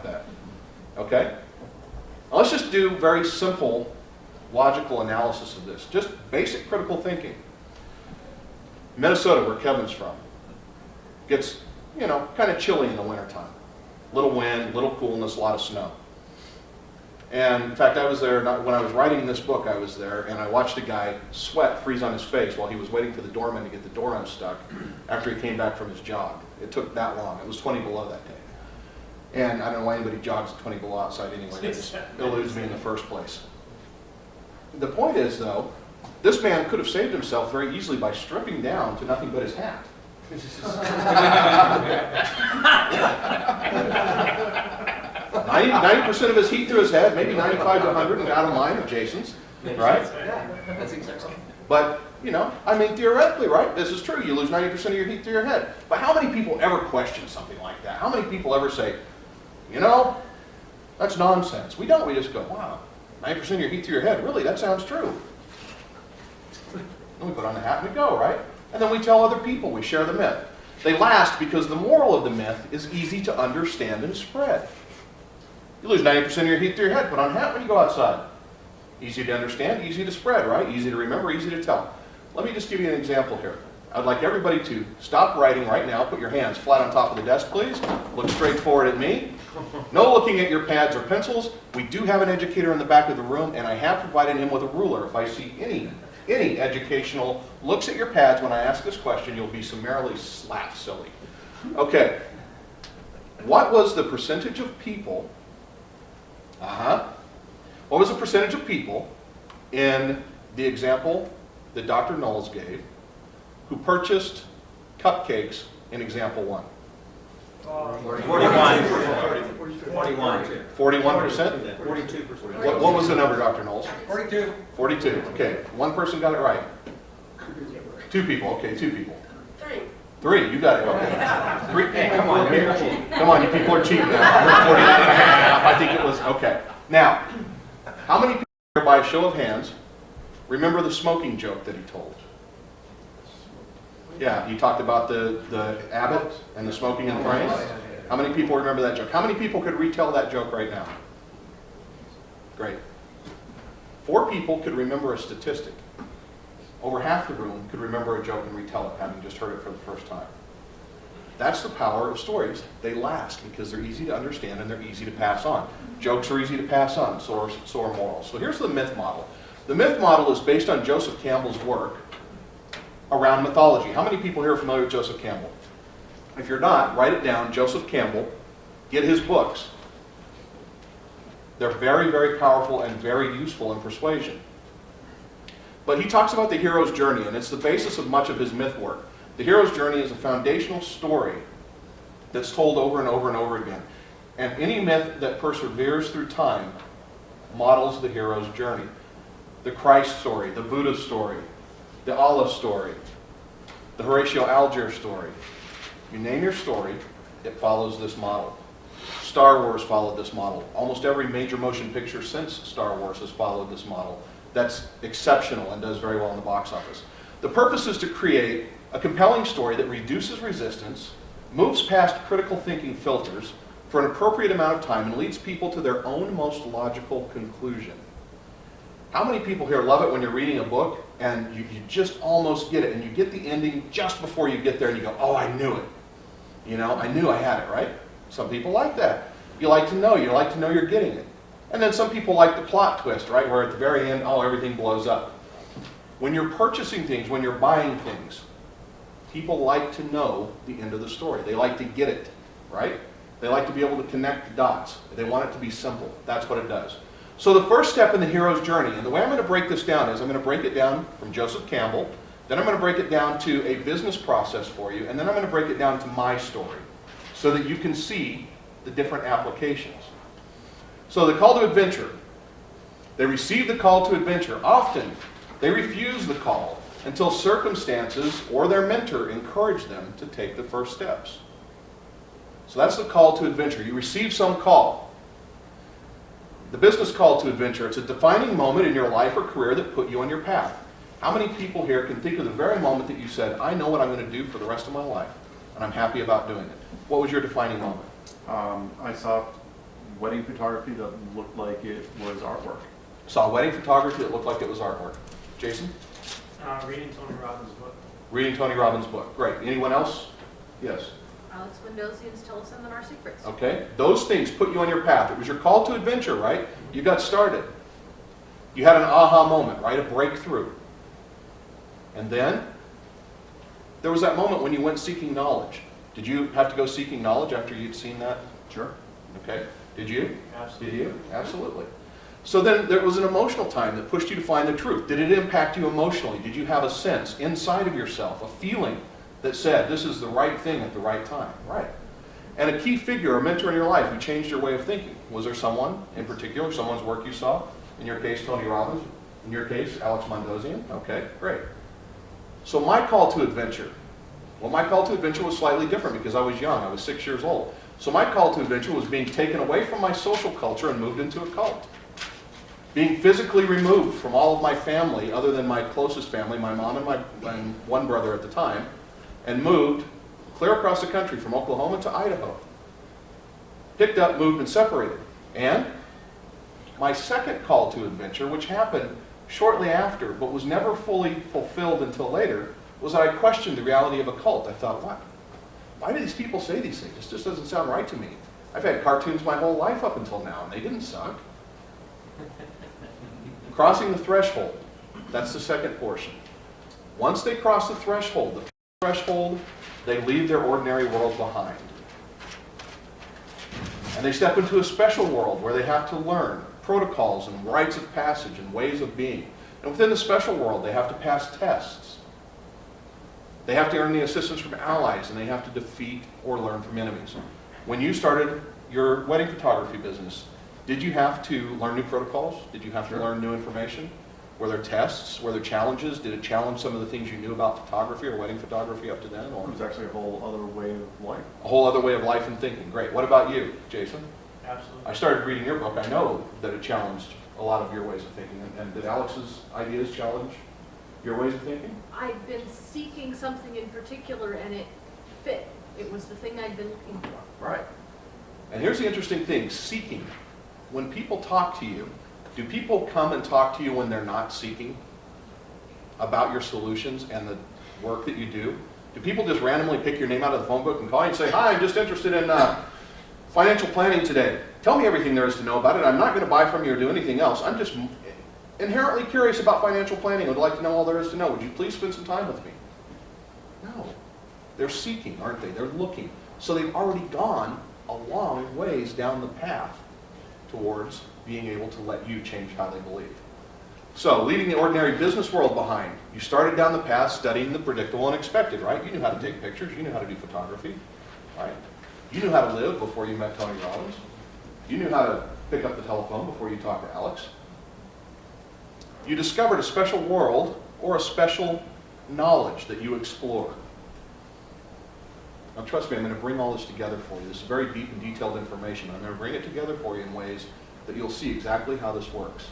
that. Okay? Now let's just do very simple logical analysis of this. Just basic critical thinking. Minnesota, where Kevin's from, gets, you know, kind of chilly in the wintertime. Little wind, little coolness, a lot of snow. And in fact, I was there, when I was writing this book, I was there, and I watched a guy sweat freeze on his face while he was waiting for the doorman to get the door unstuck after he came back from his jog. It took that long. It was 20 below that day. And I don't know why anybody jogs at 20 below outside anyway. That just eludes me in the first place. The point is, though, this man could have saved himself very easily by stripping down to nothing but his hat. 90% of his heat through his head, maybe 95 to 100, and out of mine or Jason's, right? That's exactly. But, you know, I mean, theoretically, right, this is true. You lose 90% of your heat through your head. But how many people ever question something like that? How many people ever say, you know, that's nonsense? We don't. We just go, wow, 90% of your heat through your head. Really, that sounds true. And we put on the hat and we go, right? And then we tell other people. We share the myth. They last because the moral of the myth is easy to understand and spread. You lose 90% of your heat through your head. Put on a hat when you go outside. Easy to understand, easy to spread, right? Easy to remember, easy to tell. Let me just give you an example here. I'd like everybody to stop writing right now. Put your hands flat on top of the desk, please. Look straight forward at me. No looking at your pads or pencils. We do have an educator in the back of the room, and I have provided him with a ruler. If I see any educational looks at your pads when I ask this question, you'll be summarily slapped silly. Okay. What was the percentage of people What was the percentage of people in the example that Dr. Knowles gave who purchased cupcakes in example 1? 41. 41%? 42%. What was the number, Dr. Knowles? 42. 42. Okay. One person got it right. 2 people. Okay, 2 people. 3. You got it. Okay. 3 people. Come on, Come on, you people are cheating now. You're 49 and a half. I think it was, okay. Now, how many people here, by a show of hands, remember the smoking joke that he told? Yeah, he talked about the abbot and the smoking in the frame. How many people remember that joke? How many people could retell that joke right now? Great. 4 people could remember a statistic. Over half the room could remember a joke and retell it, having just heard it for the first time. That's the power of stories. They last because they're easy to understand and they're easy to pass on. Jokes are easy to pass on, so are morals. So here's the myth model. The myth model is based on Joseph Campbell's work around mythology. How many people here are familiar with Joseph Campbell? If you're not, write it down, Joseph Campbell. Get his books. They're very, very powerful and very useful in persuasion. But he talks about the hero's journey, and it's the basis of much of his myth work. The hero's journey is a foundational story that's told over and over and over again. And any myth that perseveres through time models the hero's journey. The Christ story, the Buddha story, the Allah story, the Horatio Alger story. You name your story, it follows this model. Star Wars followed this model. Almost every major motion picture since Star Wars has followed this model. That's exceptional and does very well in the box office. The purpose is to create a compelling story that reduces resistance, moves past critical thinking filters for an appropriate amount of time, and leads people to their own most logical conclusion. How many people here love it when you're reading a book and you just almost get it, and you get the ending just before you get there and you go, oh, I knew it. You know, I knew I had it, right? Some people like that. You like to know you're getting it. And then some people like the plot twist, right? Where at the very end, oh, everything blows up. When you're purchasing things, when you're buying things, people like to know the end of the story. They like to get it, right? They like to be able to connect the dots. They want it to be simple. That's what it does. So the first step in the hero's journey, and the way I'm going to break this down is I'm going to break it down from Joseph Campbell, then I'm going to break it down to a business process for you, and then I'm going to break it down to my story so that you can see the different applications. So the call to adventure. They receive the call to adventure. Often, they refuse the call until circumstances or their mentor encourage them to take the first steps. So that's the call to adventure. You receive some call. The business call to adventure, it's a defining moment in your life or career that put you on your path. How many people here can think of the very moment that you said, I know what I'm going to do for the rest of my life, and I'm happy about doing it? What was your defining moment? I saw wedding photography that looked like it was artwork. Saw wedding photography that looked like it was artwork. Jason? Reading Tony Robbins' book. Reading Tony Robbins' book. Great. Anyone else? Yes. Alex Mendosian's Teleseminar Secrets. Okay. Those things put you on your path. It was your call to adventure, right? You got started. You had an aha moment, right? A breakthrough. And then there was that moment when you went seeking knowledge. Did you have to go seeking knowledge after you'd seen that? Sure. Okay. Did you? Absolutely. Did you? Absolutely. So then there was an emotional time that pushed you to find the truth. Did it impact you emotionally? Did you have a sense inside of yourself, a feeling that said, this is the right thing at the right time? Right. And a key figure, a mentor in your life who changed your way of thinking. Was there someone in particular, someone's work you saw? In your case, Tony Robbins. In your case, Alex Mendosian. Okay, great. So my call to adventure. Well, my call to adventure was slightly different because I was young. I was 6 years old. So my call to adventure was being taken away from my social culture and moved into a cult. Being physically removed from all of my family, other than my closest family, my mom and my one brother at the time, and moved clear across the country from Oklahoma to Idaho. Picked up, moved, and separated. And my second call to adventure, which happened shortly after, but was never fully fulfilled until later, was that I questioned the reality of a cult. I thought, what? Why do these people say these things? This just doesn't sound right to me. I've had cartoons my whole life up until now, and they didn't suck. Crossing the threshold. That's the second portion. Once they cross the threshold, they leave their ordinary world behind. And they step into a special world where they have to learn protocols and rites of passage and ways of being. And within the special world, they have to pass tests. They have to earn the assistance from allies, and they have to defeat or learn from enemies. When you started your wedding photography business, did you have to learn new protocols? Did you have to learn new information? Were there tests? Were there challenges? Did it challenge some of the things you knew about photography or wedding photography up to then? Or It was actually a whole other way of life. a whole other way of life and thinking? Great. What about you, Jason? Absolutely. I started reading your book. I know that it challenged a lot of your ways of thinking. And did Alex's ideas challenge your ways of thinking? I'd been seeking something in particular and it fit. It was the thing I'd been looking for. Right. And here's the interesting thing, seeking. When people talk to you, do people come and talk to you when they're not seeking about your solutions and the work that you do? Do people just randomly pick your name out of the phone book and call you and say, hi, I'm just interested in financial planning today. Tell me everything there is to know about it. I'm not going to buy from you or do anything else. I'm just inherently curious about financial planning. I would like to know all there is to know. Would you please spend some time with me? No. They're seeking, aren't they? They're looking. So they've already gone a long ways down the path towards being able to let you change how they believe. So, leaving the ordinary business world behind, you started down the path studying the predictable and expected, right? You knew how to take pictures, you knew how to do photography, right? You knew how to live before you met Tony Robbins. You knew how to pick up the telephone before you talked to Alex. You discovered a special world or a special knowledge that you explored. Now trust me, I'm going to bring all this together for you. This is very deep and detailed information. I'm going to bring it together for you in ways that you'll see exactly how this works.